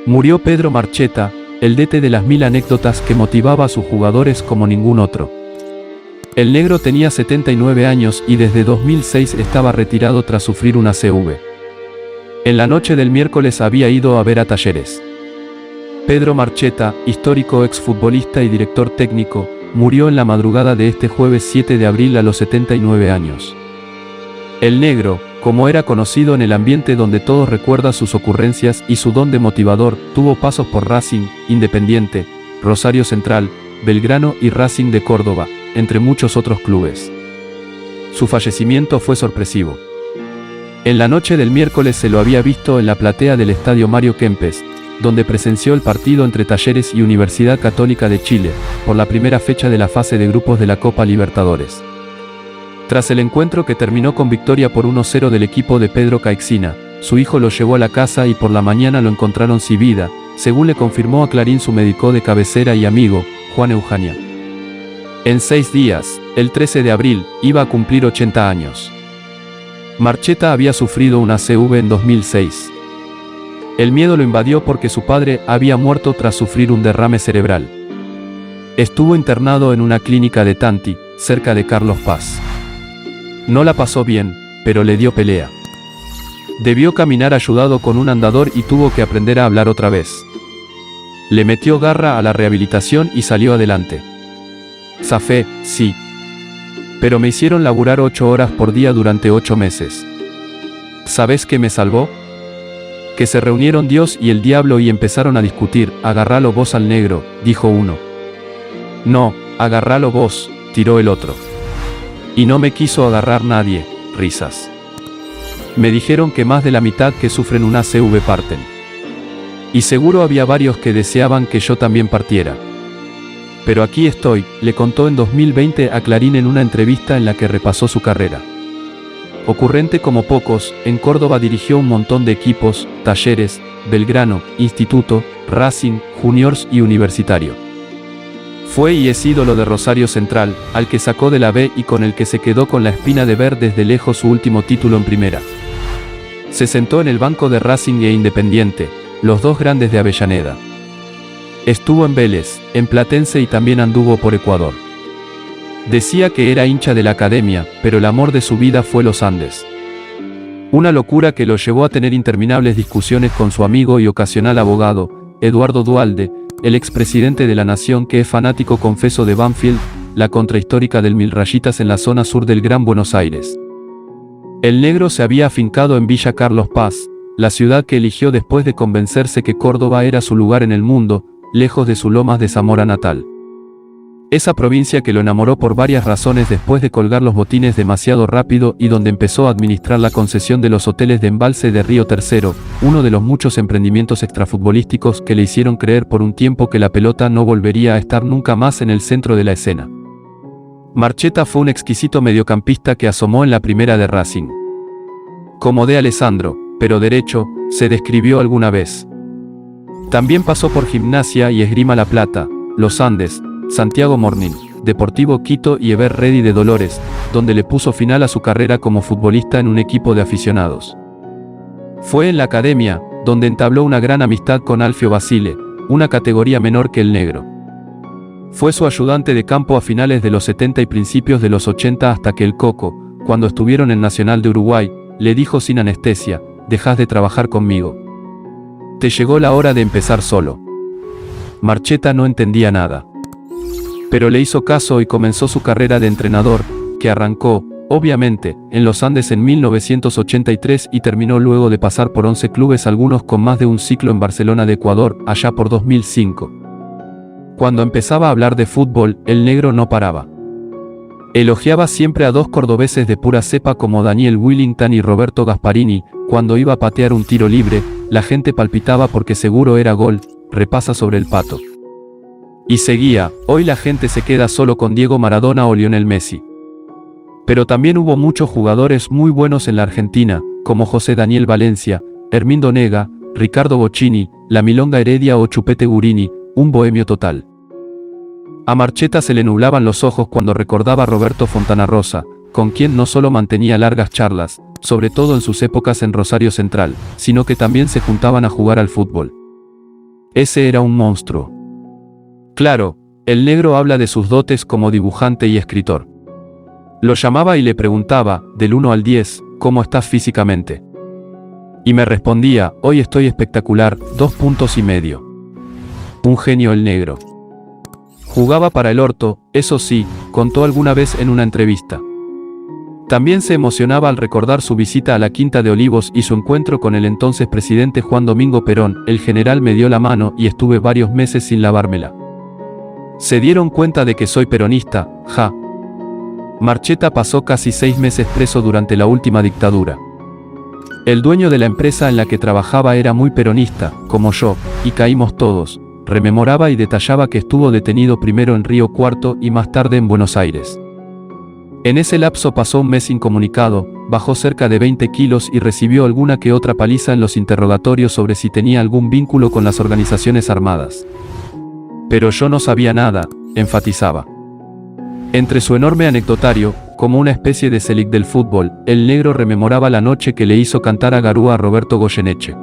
Murió Pedro Marcheta, el DT de las 1000 anécdotas que motivaba a sus jugadores como ningún otro. El negro tenía 79 años y desde 2006 estaba retirado tras sufrir una ACV. En la noche del miércoles había ido a ver a Talleres. Pedro Marcheta, histórico exfutbolista y director técnico, murió en la madrugada de este jueves 7 de abril a los 79 años. El negro, como era conocido en el ambiente donde todos recuerdan sus ocurrencias y su don de motivador, tuvo pasos por Racing, Independiente, Rosario Central, Belgrano y Racing de Córdoba, entre muchos otros clubes. Su fallecimiento fue sorpresivo. En la noche del miércoles se lo había visto en la platea del Estadio Mario Kempes, donde presenció el partido entre Talleres y Universidad Católica de Chile, por la primera fecha de la fase de grupos de la Copa Libertadores. Tras el encuentro que terminó con victoria por 1-0 del equipo de Pedro Caixinha, su hijo lo llevó a la casa y por la mañana lo encontraron sin vida, según le confirmó a Clarín su médico de cabecera y amigo, Juan Eugenia. En 6 días, el 13 de abril, iba a cumplir 80 años. Marcheta había sufrido una ACV en 2006. El miedo lo invadió porque su padre había muerto tras sufrir un derrame cerebral. Estuvo internado en una clínica de Tanti, cerca de Carlos Paz. No la pasó bien, pero le dio pelea. Debió caminar ayudado con un andador y tuvo que aprender a hablar otra vez. Le metió garra a la rehabilitación y salió adelante. Zafé, sí. Pero me hicieron laburar 8 horas por día durante 8 meses. ¿Sabes qué me salvó? Que se reunieron Dios y el diablo y empezaron a discutir. Agarralo vos al negro, dijo uno. No, agarralo vos, tiró el otro. Y no me quiso agarrar nadie, risas. Me dijeron que más de la mitad que sufren una ACV parten. Y seguro había varios que deseaban que yo también partiera. Pero aquí estoy, le contó en 2020 a Clarín en una entrevista en la que repasó su carrera. Ocurrente como pocos, en Córdoba dirigió un montón de equipos, Talleres, Belgrano, Instituto, Racing, Juniors y Universitario. Fue y es ídolo de Rosario Central, al que sacó de la B y con el que se quedó con la espina de ver desde lejos su último título en primera. Se sentó en el banco de Racing e Independiente, los dos grandes de Avellaneda. Estuvo en Vélez, en Platense y también anduvo por Ecuador. Decía que era hincha de la academia, pero el amor de su vida fue los Andes. Una locura que lo llevó a tener interminables discusiones con su amigo y ocasional abogado, Eduardo Duhalde, el expresidente de la Nación que es fanático confeso de Banfield, la contrahistórica del Mil Rayitas en la zona sur del Gran Buenos Aires. El negro se había afincado en Villa Carlos Paz, la ciudad que eligió después de convencerse que Córdoba era su lugar en el mundo, lejos de su Lomas de Zamora natal. Esa provincia que lo enamoró por varias razones después de colgar los botines demasiado rápido y donde empezó a administrar la concesión de los hoteles de embalse de Río Tercero, uno de los muchos emprendimientos extrafutbolísticos que le hicieron creer por un tiempo que la pelota no volvería a estar nunca más en el centro de la escena. Marcheta fue un exquisito mediocampista que asomó en la primera de Racing. Como de Alessandro, pero derecho, se describió alguna vez. También pasó por Gimnasia y Esgrima La Plata, Los Andes, Santiago Morning, Deportivo Quito y Ever Ready de Dolores, donde le puso final a su carrera como futbolista en un equipo de aficionados. Fue en la academia, donde entabló una gran amistad con Alfio Basile, una categoría menor que el negro. Fue su ayudante de campo a finales de los 70 y principios de los 80 hasta que el Coco, cuando estuvieron en Nacional de Uruguay, le dijo sin anestesia, «Dejás de trabajar conmigo. Te llegó la hora de empezar solo». Marcheta no entendía nada. Pero le hizo caso y comenzó su carrera de entrenador, que arrancó, obviamente, en los Andes en 1983 y terminó luego de pasar por 11 clubes, algunos con más de un ciclo en Barcelona de Ecuador, allá por 2005. Cuando empezaba a hablar de fútbol, el negro no paraba. Elogiaba siempre a dos cordobeses de pura cepa como Daniel Willington y Roberto Gasparini. Cuando iba a patear un tiro libre, la gente palpitaba porque seguro era gol, repasa sobre el Pato. Y seguía, hoy la gente se queda solo con Diego Maradona o Lionel Messi. Pero también hubo muchos jugadores muy buenos en la Argentina, como José Daniel Valencia, Hermindo Nega, Ricardo Bocchini, La Milonga Heredia o Chupete Gurini, un bohemio total. A Marcheta se le nublaban los ojos cuando recordaba a Roberto Fontana Rosa, con quien no solo mantenía largas charlas, sobre todo en sus épocas en Rosario Central, sino que también se juntaban a jugar al fútbol. Ese era un monstruo. Claro, el negro habla de sus dotes como dibujante y escritor. Lo llamaba y le preguntaba, del 1 al 10, ¿cómo estás físicamente? Y me respondía, hoy estoy espectacular, 2,5 puntos. Un genio el negro. Jugaba para el orto, eso sí, contó alguna vez en una entrevista. También se emocionaba al recordar su visita a la Quinta de Olivos y su encuentro con el entonces presidente Juan Domingo Perón. El general me dio la mano y estuve varios meses sin lavármela. Se dieron cuenta de que soy peronista, ja. Marcheta pasó casi 6 meses preso durante la última dictadura. El dueño de la empresa en la que trabajaba era muy peronista, como yo, y caímos todos. Rememoraba y detallaba que estuvo detenido primero en Río Cuarto y más tarde en Buenos Aires. En ese lapso pasó un mes incomunicado, bajó cerca de 20 kilos y recibió alguna que otra paliza en los interrogatorios sobre si tenía algún vínculo con las organizaciones armadas. Pero yo no sabía nada, enfatizaba. Entre su enorme anecdotario, como una especie de Selig del fútbol, el negro rememoraba la noche que le hizo cantar a Garúa a Roberto Goyeneche.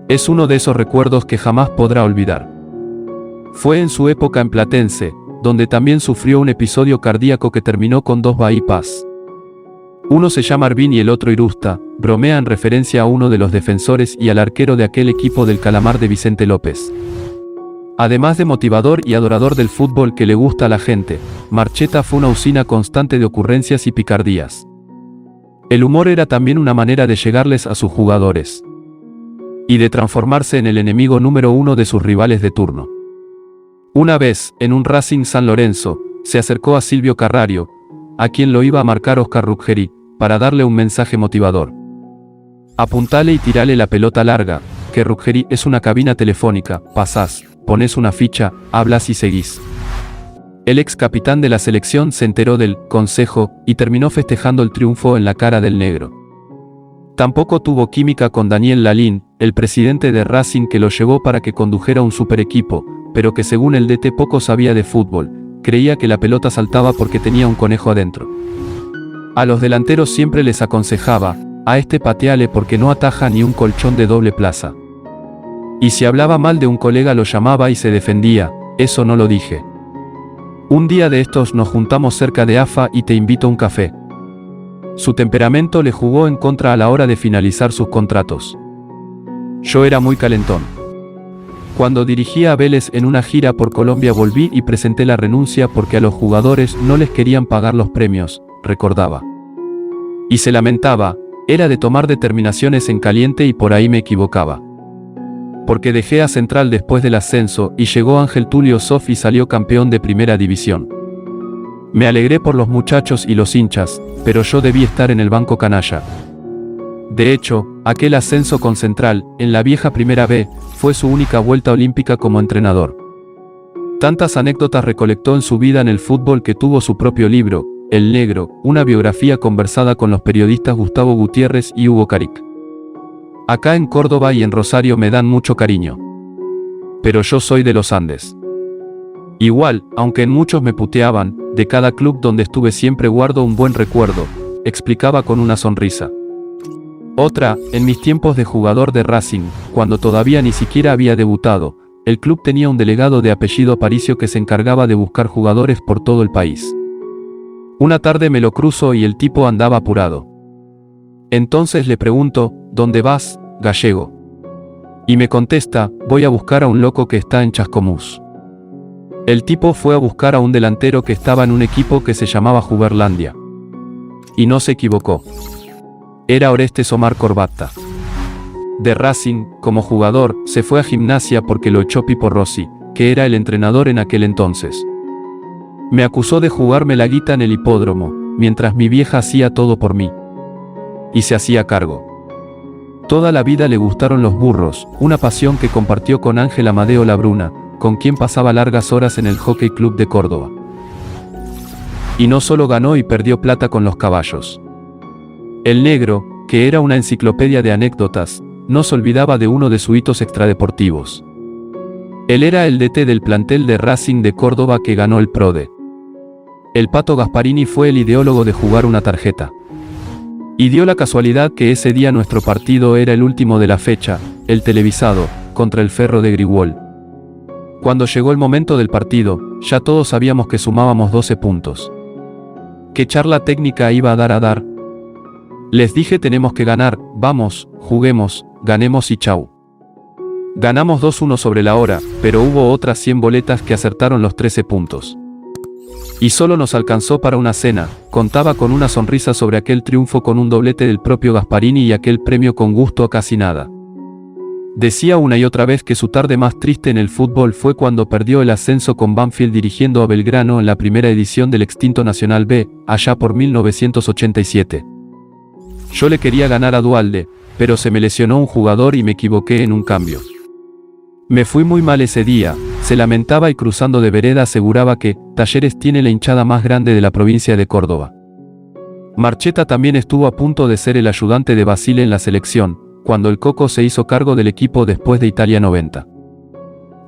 Es uno de esos recuerdos que jamás podrá olvidar. Fue en su época en Platense, donde también sufrió un episodio cardíaco que terminó con 2 bypass. Uno se llama Arvin y el otro Irusta, bromea en referencia a uno de los defensores y al arquero de aquel equipo del Calamar de Vicente López. Además de motivador y adorador del fútbol que le gusta a la gente, Marcheta fue una usina constante de ocurrencias y picardías. El humor era también una manera de llegarles a sus jugadores y de transformarse en el enemigo número 1 de sus rivales de turno. Una vez, en un Racing San Lorenzo, se acercó a Silvio Carrario, a quien lo iba a marcar Oscar Ruggeri, para darle un mensaje motivador. Apuntale y tirale la pelota larga, que Ruggeri es una cabina telefónica, pasás, pones una ficha, hablas y seguís. El ex capitán de la selección se enteró del consejo y terminó festejando el triunfo en la cara del negro. Tampoco tuvo química con Daniel Lalín, el presidente de Racing que lo llevó para que condujera un super equipo, pero que según el DT poco sabía de fútbol, creía que la pelota saltaba porque tenía un conejo adentro. A los delanteros siempre les aconsejaba, a este pateale porque no ataja ni un colchón de doble plaza. Y si hablaba mal de un colega lo llamaba y se defendía, eso no lo dije. Un día de estos nos juntamos cerca de AFA y te invito a un café. Su temperamento le jugó en contra a la hora de finalizar sus contratos. Yo era muy calentón. Cuando dirigía a Vélez en una gira por Colombia volví y presenté la renuncia porque a los jugadores no les querían pagar los premios, recordaba. Y se lamentaba, era de tomar determinaciones en caliente y por ahí me equivocaba. Porque dejé a Central después del ascenso y llegó Ángel Tulio Zof y salió campeón de primera división. Me alegré por los muchachos y los hinchas, pero yo debí estar en el banco canalla. De hecho, aquel ascenso con Central, en la vieja Primera B, fue su única vuelta olímpica como entrenador. Tantas anécdotas recolectó en su vida en el fútbol que tuvo su propio libro, El Negro, una biografía conversada con los periodistas Gustavo Gutiérrez y Hugo Caric. Acá en Córdoba y en Rosario me dan mucho cariño. Pero yo soy de los Andes. Igual, aunque en muchos me puteaban, de cada club donde estuve siempre guardo un buen recuerdo, explicaba con una sonrisa. Otra, en mis tiempos de jugador de Racing, cuando todavía ni siquiera había debutado, el club tenía un delegado de apellido Aparicio que se encargaba de buscar jugadores por todo el país. Una tarde me lo cruzo y el tipo andaba apurado. Entonces le pregunto, ¿dónde vas, gallego? Y me contesta, voy a buscar a un loco que está en Chascomús. El tipo fue a buscar a un delantero que estaba en un equipo que se llamaba Juberlandia. Y no se equivocó. Era Orestes Omar Corbata. De Racing, como jugador, se fue a Gimnasia porque lo echó Pipo Rossi, que era el entrenador en aquel entonces. Me acusó de jugarme la guita en el hipódromo, mientras mi vieja hacía todo por mí. Y se hacía cargo. Toda la vida le gustaron los burros, una pasión que compartió con Ángel Amadeo Labruna, con quien pasaba largas horas en el Jockey Club de Córdoba. Y no solo ganó y perdió plata con los caballos. El negro, que era una enciclopedia de anécdotas, no se olvidaba de uno de sus hitos extradeportivos. Él era el DT del plantel de Racing de Córdoba que ganó el PRODE. El Pato Gasparini fue el ideólogo de jugar una tarjeta. Y dio la casualidad que ese día nuestro partido era el último de la fecha, el televisado, contra el Ferro de Grigol. Cuando llegó el momento del partido, ya todos sabíamos que sumábamos 12 puntos. ¿Qué charla técnica iba a dar? Les dije tenemos que ganar, vamos, juguemos, ganemos y chau. Ganamos 2-1 sobre la hora, pero hubo otras 100 boletas que acertaron los 13 puntos. Y solo nos alcanzó para una cena. Contaba con una sonrisa sobre aquel triunfo con un doblete del propio Gasparini y aquel premio con gusto a casi nada. Decía una y otra vez que su tarde más triste en el fútbol fue cuando perdió el ascenso con Banfield dirigiendo a Belgrano en la primera edición del extinto Nacional B, allá por 1987. Yo le quería ganar a Duhalde, pero se me lesionó un jugador y me equivoqué en un cambio. Me fui muy mal ese día, se lamentaba y cruzando de vereda aseguraba que Talleres tiene la hinchada más grande de la provincia de Córdoba. Marcheta también estuvo a punto de ser el ayudante de Basile en la selección, cuando el Coco se hizo cargo del equipo después de Italia 90.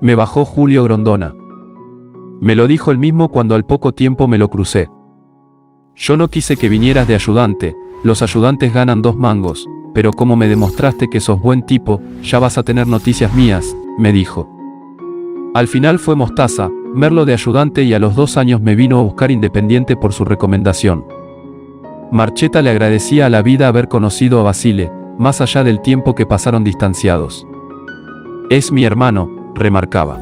Me bajó Julio Grondona. Me lo dijo él mismo cuando al poco tiempo me lo crucé. Yo no quise que vinieras de ayudante, los ayudantes ganan 2 mangos, pero como me demostraste que sos buen tipo, ya vas a tener noticias mías, me dijo. Al final fue Mostaza, Merlo de ayudante y a los 2 años me vino a buscar Independiente por su recomendación. Marcheta le agradecía a la vida haber conocido a Basile, más allá del tiempo que pasaron distanciados. Es mi hermano, remarcaba.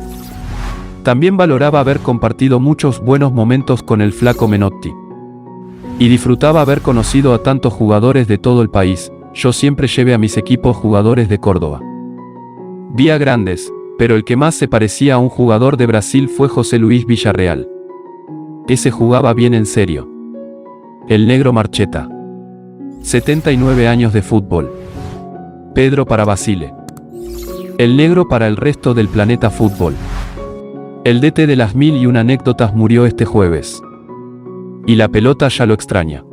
También valoraba haber compartido muchos buenos momentos con el flaco Menotti. Y disfrutaba haber conocido a tantos jugadores de todo el país. Yo siempre llevé a mis equipos jugadores de Córdoba. Vi a grandes, pero el que más se parecía a un jugador de Brasil fue José Luis Villarreal. Ese jugaba bien en serio. El negro Marcheta. 79 años de fútbol. Pedro para Basile. El negro para el resto del planeta fútbol. El DT de las 1001 anécdotas murió este jueves. Y la pelota ya lo extraña.